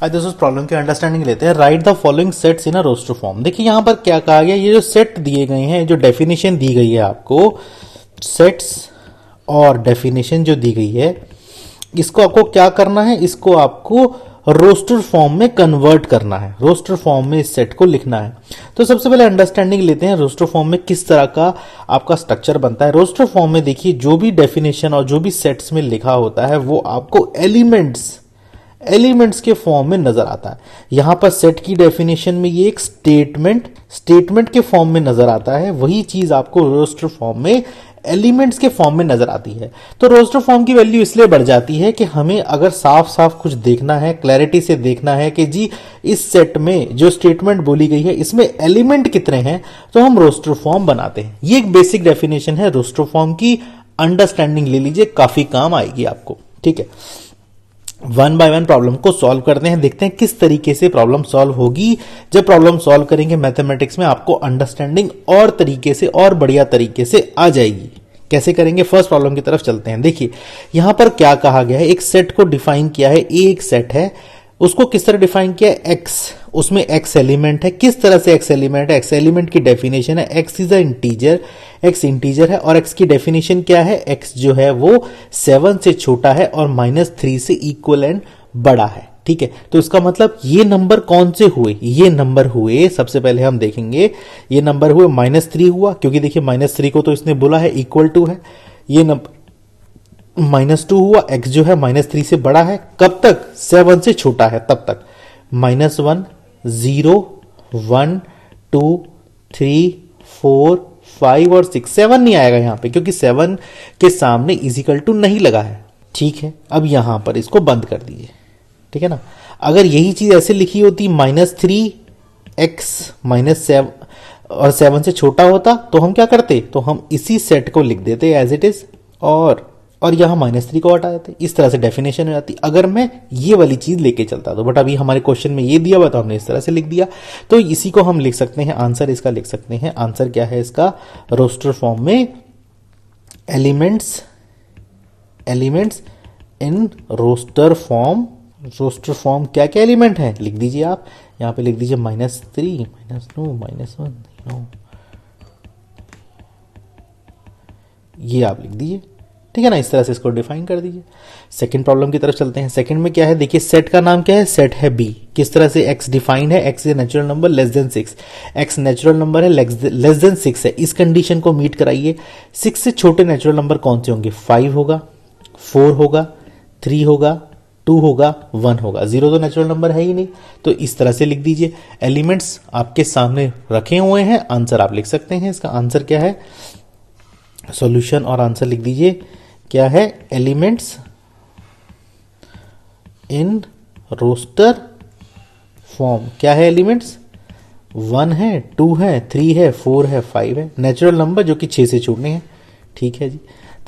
आज दोस्तों प्रॉब्लम की अंडरस्टैंडिंग लेते हैं। Write the following sets in a roster form. देखिए यहाँ पर क्या कहा गया, ये जो सेट दिए गए हैं, जो डेफिनेशन दी गई है आपको, सेट्स और डेफिनेशन जो दी गई है, इसको आपको क्या करना है, इसको आपको रोस्टर फॉर्म में कन्वर्ट करना है, रोस्टर फॉर्म में इस सेट को लिखना है। तो सबसे पहले अंडरस्टैंडिंग लेते हैं रोस्टर फॉर्म में किस तरह का आपका स्ट्रक्चर बनता है। रोस्टर फॉर्म में देखिए जो भी डेफिनेशन और जो भी सेट्स में लिखा होता है वो आपको एलिमेंट्स के फॉर्म में नजर आता है। यहां पर सेट की डेफिनेशन में ये एक स्टेटमेंट के फॉर्म में नजर आता है, वही चीज आपको रोस्टर फॉर्म में एलिमेंट्स के फॉर्म में नजर आती है। तो रोस्टर फॉर्म की वैल्यू इसलिए बढ़ जाती है कि हमें अगर साफ साफ कुछ देखना है, क्लैरिटी से देखना है कि जी इस सेट में जो स्टेटमेंट बोली गई है इसमें एलिमेंट कितने हैं, तो हम रोस्टर फॉर्म बनाते हैं। ये एक बेसिक डेफिनेशन है रोस्टर फॉर्म की, अंडरस्टैंडिंग ले लीजिए, काफी काम आएगी आपको। ठीक है, वन बाय वन प्रॉब्लम को सॉल्व करते हैं, देखते हैं किस तरीके से प्रॉब्लम सॉल्व होगी। जब प्रॉब्लम सॉल्व करेंगे मैथमेटिक्स में आपको अंडरस्टैंडिंग और तरीके से और बढ़िया तरीके से आ जाएगी। कैसे करेंगे, फर्स्ट प्रॉब्लम की तरफ चलते हैं। देखिए यहां पर क्या कहा गया है, एक सेट को डिफाइन किया है, एक सेट है, उसको किस तरह डिफाइन किया है, एक्स, उसमें एक्स एलिमेंट है। किस तरह से एक्स एलिमेंट है, एक्स एलिमेंट की डेफिनेशन है X is a integer, x integer है और एक्स की डेफिनेशन क्या है, एक्स जो है वो 7 से छोटा है और -3 से इक्वल एंड बड़ा है। ठीक है, तो इसका मतलब ये नंबर कौन से हुए, ये नंबर हुए, सबसे पहले हम देखेंगे ये नंबर हुए -3 हुआ, क्योंकि देखिए -3 को तो इसने बोला है इक्वल टू है। ये नंबर -2 हुआ, x जो है -3 से बड़ा है, कब तक, 7 से छोटा है तब तक। -1 0 1 2 3 4 5 और 6, 7 नहीं आएगा यहां पे क्योंकि 7 के सामने इजिकल टू नहीं लगा है। ठीक है, अब यहां पर इसको बंद कर दीजिए। ठीक है ना, अगर यही चीज ऐसे लिखी होती -3x -7 और 7 से छोटा होता तो हम क्या करते, तो हम इसी सेट को लिख देते एज इट इज और यहां -3 को हटा देते। इस तरह से डेफिनेशन हो जाती अगर मैं ये वाली चीज लेके चलता तो, बट अभी हमारे क्वेश्चन में ये दिया हुआ तो हमने इस तरह से लिख दिया। तो इसी को हम लिख सकते हैं, आंसर इसका लिख सकते हैं। आंसर क्या है इसका, रोस्टर फॉर्म में elements in roster form. Roster form क्या क्या एलिमेंट है लिख दीजिए आप, यहां पे लिख दीजिए -3 -2 -1, ये आप लिख दीजिए। ठीक है ना, इस तरह से इसको डिफाइन कर दीजिए। सेकंड प्रॉब्लम की तरफ चलते हैं। सेकंड में क्या है, देखिए सेट का नाम क्या है, सेट है बी। किस तरह से, एक्स डिफाइंड है, X is natural number less than 6, x natural number है लेस देन 6 है। इस कंडीशन को मीट कराइए। 6 से छोटे नेचुरल नंबर कौन से होंगे, 5 होगा, 4 होगा, 3 होगा, 2 होगा, 1 होगा। 0 तो नेचुरल नंबर है ही नहीं, तो इस तरह से लिख दीजिए। एलिमेंट्स आपके सामने रखे हुए हैं, आंसर आप लिख सकते हैं। इसका आंसर क्या है, सॉल्यूशन और आंसर लिख दीजिए। क्या है, एलिमेंट्स इन रोस्टर फॉर्म। क्या है एलिमेंट्स, 1 है, 2 है, 3 है, 4 है, 5 है। नेचुरल नंबर जो कि 6 से छोटे हैं। ठीक है जी,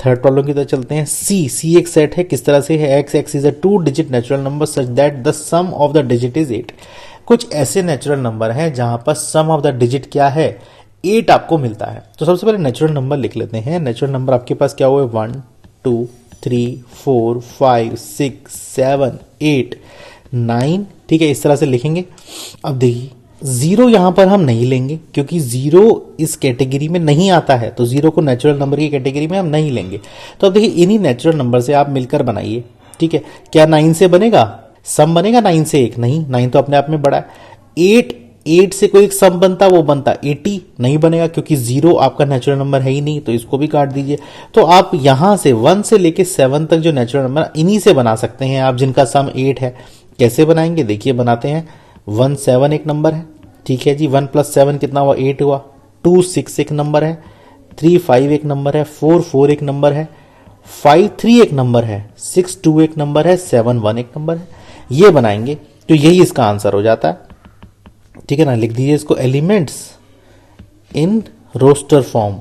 थर्ड प्रॉब्लम की तरफ चलते हैं। सी एक सेट है, किस तरह से है, X is a 2 digit natural number such that the sum of the digit is 8। कुछ ऐसे नेचुरल नंबर हैं जहां पर सम ऑफ द डिजिट क्या है, 8 आपको मिलता है। तो सबसे पहले नेचुरल नंबर लिख लेते हैं। नेचुरल नंबर आपके पास क्या हुए, 1 2 3 4 5 6 7 8 9। ठीक है, इस तरह से लिखेंगे। अब देखिए 0 यहां पर हम नहीं लेंगे क्योंकि 0 इस कैटेगरी में नहीं आता है, तो 0 को नेचुरल नंबर की कैटेगरी में हम नहीं लेंगे। तो अब देखिए इन्हीं नेचुरल नंबर से आप मिलकर बनाइए। ठीक है, क्या 9 से बनेगा, सम बनेगा 9 से, एक नहीं, 9 तो अपने आप में बड़ा है। 8 से कोई एक सम बनता, वो बनता 80, नहीं बनेगा क्योंकि 0 आपका नेचुरल नंबर है ही नहीं, तो इसको भी काट दीजिए। तो आप यहां से 1 से लेके 7 तक जो नेचुरल नंबर इन्हीं से बना सकते हैं आप, जिनका सम 8 है। कैसे बनाएंगे, देखिए बनाते हैं। 1 7 एक नंबर है, ठीक है जी, 1 + 7 कितना हुआ, 8 हुआ। 2 6 एक नंबर है, 3 5 एक नंबर है, 4 4 एक नंबर है, 5 3 एक नंबर है, 6 2 एक नंबर है, 7 1 एक नंबर है। ये बनाएंगे तो यही इसका आंसर हो जाता है। ठीक है ना, लिख दीजिए इसको, elements in roster form.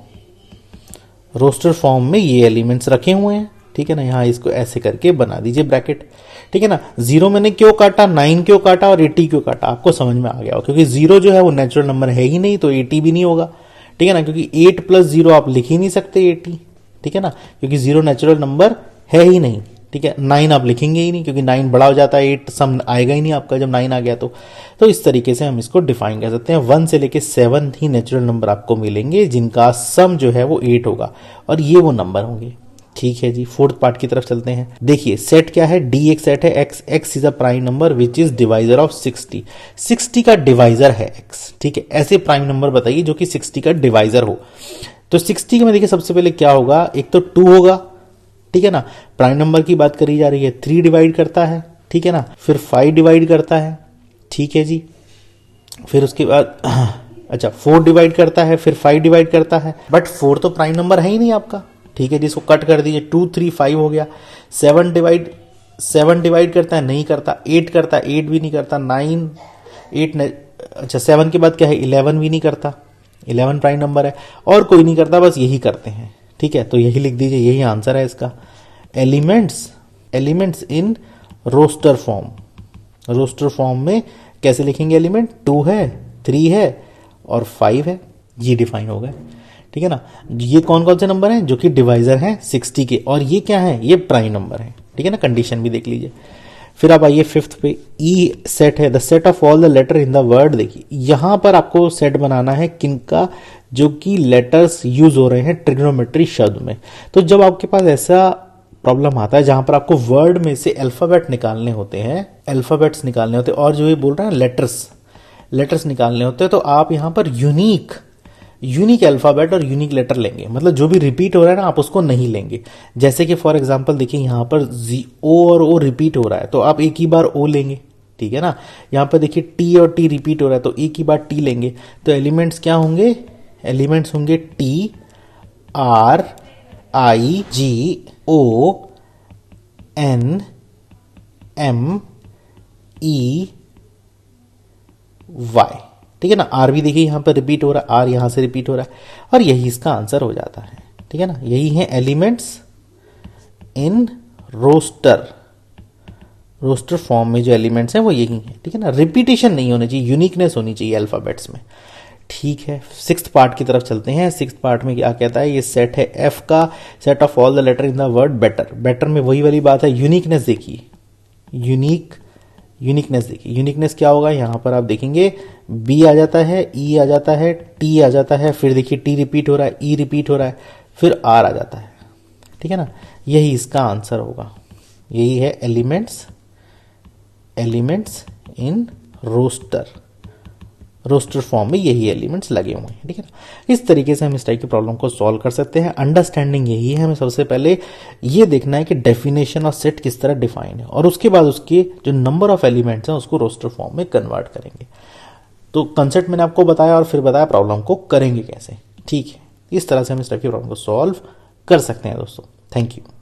Roster form में ये एलिमेंट्स रखे हुए हैं। ठीक है ना, यहां इसको ऐसे करके बना दीजिए ब्रैकेट। ठीक है ना, 0 मैंने क्यों काटा, 9 क्यों काटा और 80 क्यों काटा, आपको समझ में आ गया हो, क्योंकि 0 जो है वो नेचुरल नंबर है ही नहीं, तो 80 भी नहीं होगा। ठीक है ना, क्योंकि 8 + 0 आप लिख ही नहीं सकते 80। ठीक है ना, क्योंकि 0 नेचुरल नंबर है ही नहीं। ठीक है। 9 आप लिखेंगे ही नहीं क्योंकि 9 बड़ा हो जाता है, 8 सम आएगा ही नहीं आपका जब 9 आ गया तो इस तरीके से हम इसको डिफाइन कर सकते हैं। 1 से लेके 7 ही नेचुरल नंबर आपको मिलेंगे जिनका सम जो है वो 8 होगा और ये वो नंबर होंगे। ठीक है जी, फोर्थ पार्ट की तरफ चलते हैं। देखिए सेट क्या है, डी एक सेट है, x x is a prime number which is divisor of 60। 60 का डिवाइजर है एक्स, ठीक है। ऐसे प्राइम नंबर बताइए जो कि 60 का डिवाइजर हो। तो 60 में देखिए सबसे पहले क्या होगा, एक तो 2 होगा, ठीक है ना। प्राइम नंबर की बात करी जा रही है, 3 डिवाइड करता है, ठीक है ना। फिर 5 डिवाइड करता है, ठीक है जी। फिर उसके बाद अच्छा 4 डिवाइड करता है, फिर 5 डिवाइड करता है, बट 4 तो प्राइम नंबर है ही नहीं आपका, ठीक है जी। इसको कट कर दीजिए, 2 3 5 हो गया। 7 डिवाइड करता है, नहीं करता। 8 करता है, 8 भी नहीं करता। 9 8 अच्छा 7 के बाद क्या है, 11 भी नहीं करता, 11 प्राइम नंबर है। और कोई नहीं करता, बस यही करते हैं, ठीक है। तो यही लिख दीजिए, यही आंसर है इसका। एलिमेंट्स इन रोस्टर फॉर्म में कैसे लिखेंगे एलिमेंट, 2 है, 3 है और 5 है, ये डिफाइन हो गए, ठीक है ना। ये कौन कौन से नंबर हैं जो कि डिवाइजर हैं 60 के, और ये क्या है, ये प्राइम नंबर है, ठीक है ना। कंडीशन भी देख लीजिए। फिर आप आइए फिफ्थ पे, ई सेट है, the set of all the letter in the word. देखिए यहां पर आपको सेट बनाना है किनका, जो कि लेटर्स यूज हो रहे हैं ट्रिग्नोमेट्री शब्द में। तो जब आपके पास ऐसा प्रॉब्लम आता है जहां पर आपको वर्ड में से अल्फाबेट्स निकालने होते हैं और जो ये बोल रहे हैं लेटर्स निकालने होते हैं, तो आप यहां पर यूनिक अल्फाबेट और यूनिक लेटर लेंगे। मतलब जो भी रिपीट हो रहा है ना आप उसको नहीं लेंगे। जैसे कि फॉर एग्जांपल देखिए यहां पर ओ और ओ रिपीट हो रहा है तो आप एक ही बार ओ लेंगे, ठीक है ना। यहां पर देखिए टी और टी रिपीट हो रहा है तो एक ही बार टी लेंगे। तो एलिमेंट्स क्या होंगे, एलिमेंट्स होंगे T, R, I, G, O, N, M, E, Y, ठीक है ना। आर भी देखिए यहां पर रिपीट हो रहा है, आर यहां से रिपीट हो रहा है और यही इसका आंसर हो जाता है, ठीक है ना। यही है एलिमेंट्स इन रोस्टर फॉर्म में जो एलिमेंट्स हैं वो यही हैं, ठीक है ना। रिपीटेशन नहीं होनी चाहिए, यूनिकनेस होनी चाहिए अल्फाबेट्स में, ठीक है। सिक्स्थ पार्ट की तरफ चलते हैं। सिक्स्थ पार्ट में क्या कहता है, ये सेट है एफ का, set of all the letter in the word better में वही वाली बात है, यूनिकनेस देखिए, यूनिकनेस क्या होगा, यहां पर आप देखेंगे बी आ जाता है, ई आ जाता है, टी आ जाता है, फिर देखिए टी रिपीट हो रहा है, ई रिपीट हो रहा है, फिर आर आ जाता है, ठीक है ना। यही इसका आंसर होगा, यही है एलिमेंट्स इन रोस्टर फॉर्म में यही एलिमेंट्स लगे हुए हैं, ठीक है ना। इस तरीके से हम इस टाइप की प्रॉब्लम को सॉल्व कर सकते हैं। अंडरस्टैंडिंग यही है, हमें सबसे पहले ये देखना है कि डेफिनेशन और सेट किस तरह डिफाइन है और उसके बाद उसके जो नंबर ऑफ एलिमेंट्स हैं उसको रोस्टर फॉर्म में कन्वर्ट करेंगे। तो कंसेप्ट मैंने आपको बताया और फिर बताया प्रॉब्लम को करेंगे कैसे, ठीक है। इस तरह से हम इस टाइप की प्रॉब्लम को सॉल्व कर सकते हैं दोस्तों। Thank you.